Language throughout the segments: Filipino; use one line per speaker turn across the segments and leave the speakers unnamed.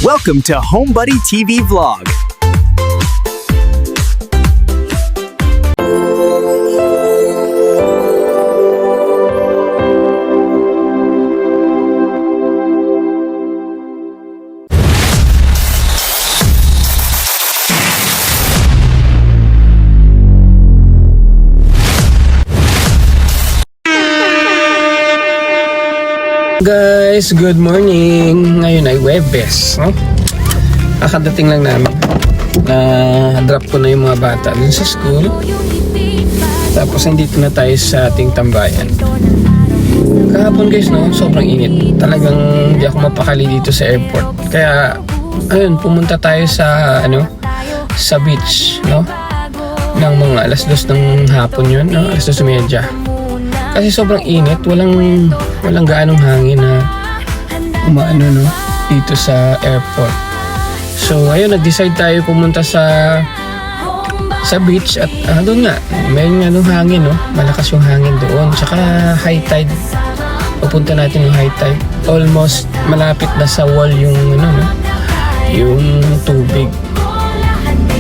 Welcome to HomeBuddy TV Vlog.
Guys, good morning. Ngayon ay Webes, no? Kakadating lang namin. Na-drop ko na yung mga bata dun sa school. Tapos nandito na tayo sa ating tambayan. Kahapon guys, no? Sobrang init. Talagang hindi ako mapakali dito sa airport. Kaya, ayun, pumunta tayo sa, sa beach, no? Ng mga alas 2 ng hapon yun, no? Alas 2:30. Kasi sobrang init, walang gaanong hangin na umaano, no, dito sa airport. So ayun, nag-decide tayo pumunta sa beach at doon nga, may hangin, no, malakas yung hangin doon. Tsaka high tide, pupunta natin yung high tide. Almost malapit na sa wall yung yung tubig.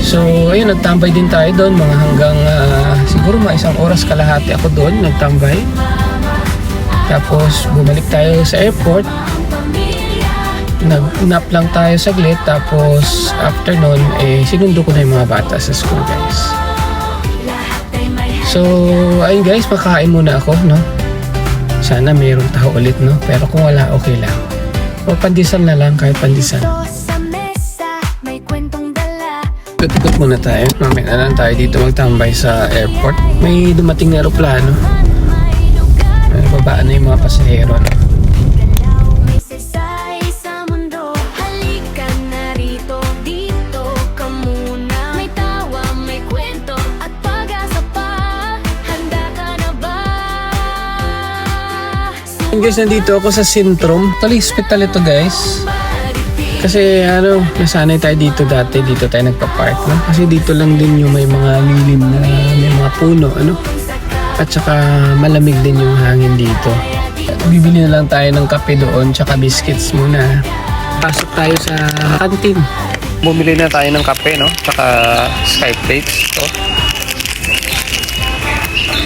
So ayun, nagtambay din tayo doon mga hanggang siguro mga 1 oras kalahati ako doon nagtambay. Tapos bumalik tayo sa airport, nag-nap lang tayo saglit. Tapos after nun, sinundo ko na yung mga bata sa school guys. So ayun guys, makain muna ako, no? Sana mayroong tao ulit, no? Pero kung wala, okay lang. O pandesal na lang, kahit pandesal. Ikot-ikot muna tayo. Mamaya na lang tayo dito magtambay sa airport. May dumating na aeroplano. Babaan na yung mga pasahero, no? Guys, nandito ako sa Sintrom. Actually, hospital ito guys. Kasi nasanay tayo dito dati, dito tayo nagpa-park, no? Kasi dito lang din yung may mga lilim na may mga puno, at saka malamig din yung hangin dito. Bibili na lang tayo ng kape doon, tsaka biscuits muna. Pasok tayo sa kantin. Bumili na tayo ng kape, no? Tsaka sky plates, to.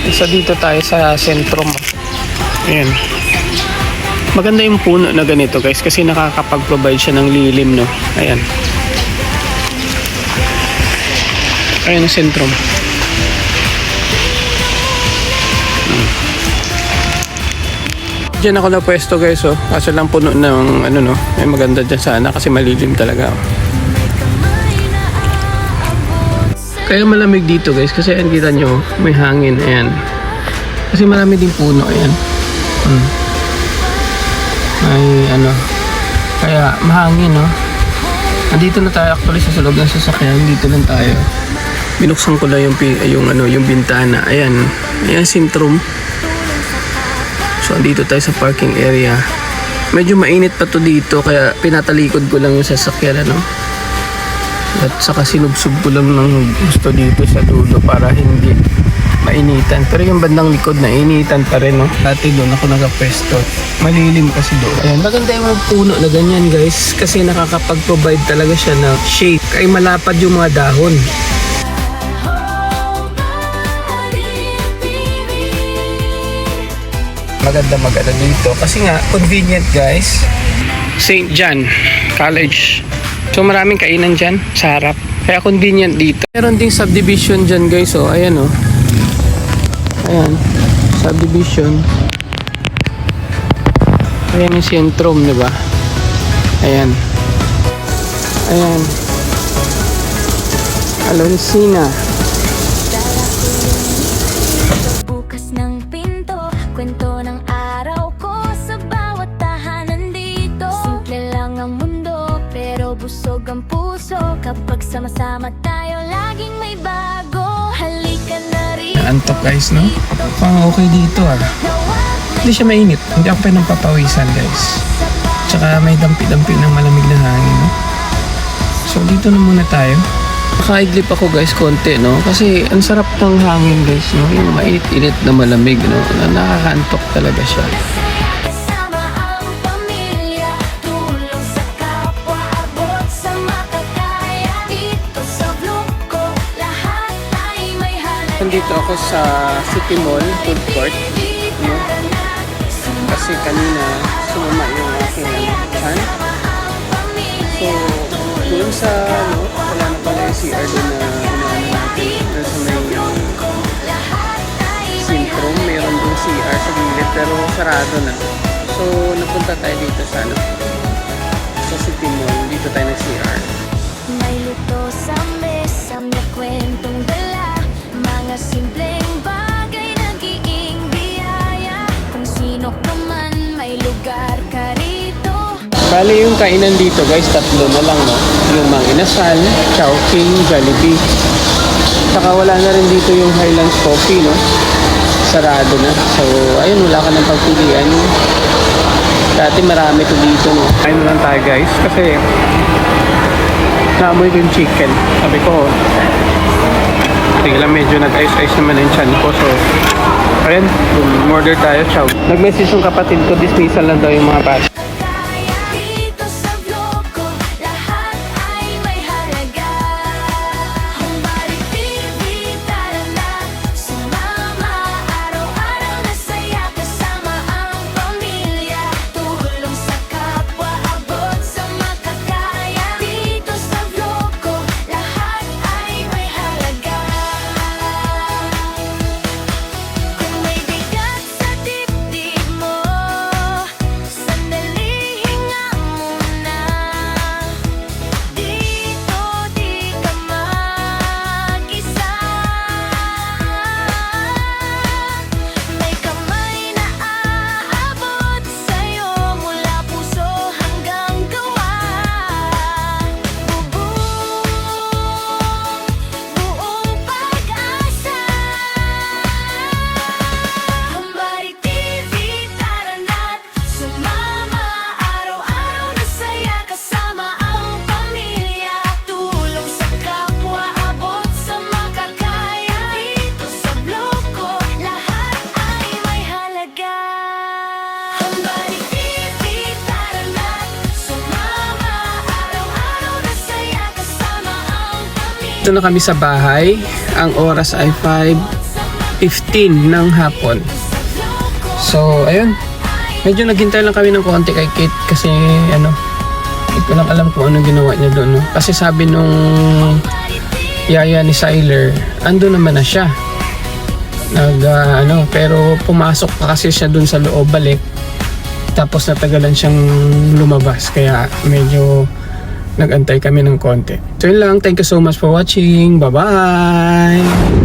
Isa dito tayo sa Sentrum. Ayan. Maganda yung puno na ganito guys kasi nakakapag-provide siya ng lilim, no? Ayan. Ayan ang Sentrum. Diyan ako na pwesto guys, oh. Kaso lang puno ng no? Ay maganda dyan sana kasi malilim talaga, oh. Kaya malamig dito guys kasi ayan, kita nyo, may hangin, ayan. Kasi marami din puno, ayan. Ay kaya mahangin, no? Andito na tayo actually sa loob ng sasakyan. Dito lang tayo. Binuksan ko lang yung bintana. Ayan Sintrum. So andito tayo sa parking area. Medyo mainit pa to dito kaya pinatalikod ko lang yung sasakyan, at saka sinubsub ko lang ng gusto dito sa dulo para hindi mainitan. Pero yung bandang likod na initan pa rin, no? Dati doon ako nagapwesto. Malilim kasi doon. Ayan, maganda yung mga puno na ganyan guys kasi nakakapag-provide talaga siya ng shade. Kaya malapad yung mga dahon. Maganda dito kasi nga convenient guys. St. John College. So maraming kainan dyan sa harap. Kaya convenient dito. Meron ding subdivision dyan guys, oh. Ayan, oh. Ayan, subdivision. Ayan yung Sentrum, diba? Ayan. Alonsina.
Bukas ng pinto, kwento ng araw ko sa bawat tahanan dito. Simple lang ang mundo, pero busog ang puso. Kapag sama-sama tayo, laging may bago. Halika na rin.
Antok guys, no? Pang okay dito, Hindi siya mainit. Hindi ako pinagpapawisan guys. Tsaka may dampi-dampi ng malamig na hangin, no? So dito na muna tayo. Nakaiglip ako guys konti, no? Kasi ang sarap ng hangin guys, no? Yung mainit-init na malamig, no? Nakakaantok talaga siya. nandito ako sa City Mall food court. No? Kasi kanina sumama yung aking chan. So, doon sa, wala na pala yung CR doon na inaano natin. Doon sa may Sintrom, mayroon doon CR sa gilid pero sarado na. So, napunta tayo dito sa sa City Mall. Dito tayo nag-CR.
May luto sa mesa, may kwentong dala, mga simpleng bagay nagiging biyaya. Kung sino ka man, may lugar ka rito.
Bali yung kainan dito guys, tatlo na lang, no? Yung Mang Inasal, Chowking, Jollibee. Saka wala na rin dito yung Highlands Coffee, no? Sarado na. So, ayun, wala ka ng pagpilian. Dati marami to dito, no? Ayun lang tayo guys, kasi naamoy ko yung chicken. Sabi ko, tingnan medyo nag-ice-ice naman yung chan ko. So, ayun, order tayo, chow. Nag-message yung kapatid ko, dismissal lang daw yung mga bata.
Dito sa vlog ko, lahat ay may halaga. Humbari TV, tara na, sumama. Araw-araw na saya, kasama ang pamilya. Tulong sa kapwa, abot sa makakaya. Dito sa vlog ko, lahat ay may halaga. Kung may bigat sa dibdib mo, sandali hinga muna. Dito di ka mag-isa. May kamay na aabot sa'yo mula puso hanggang gawa. Buong pag-asa. Humbari TV, tara na't sumama. Araw-araw na saya, kasama ang pamilya. Tulong sa kapwa, abot sa makakaya. Dito sa vlog ko, lahat ay may halaga. Humbari TV, tara na't sumama. Araw-araw na saya, kasama ang pamilya.
Ito na kami sa bahay. Ang oras ay 5:15 ng hapon. So, ayun. Medyo naghintay lang kami ng konti kay Kate kasi hindi ko lang alam kung ano ginawa niya doon. No? Kasi sabi nung yaya ni Siler, ando naman na siya. Pero pumasok pa kasi siya doon sa loob balik. Tapos natagalan siyang lumabas. Kaya medyo nag-antay kami ng konti. So yun lang. Thank you so much for watching. Bye-bye!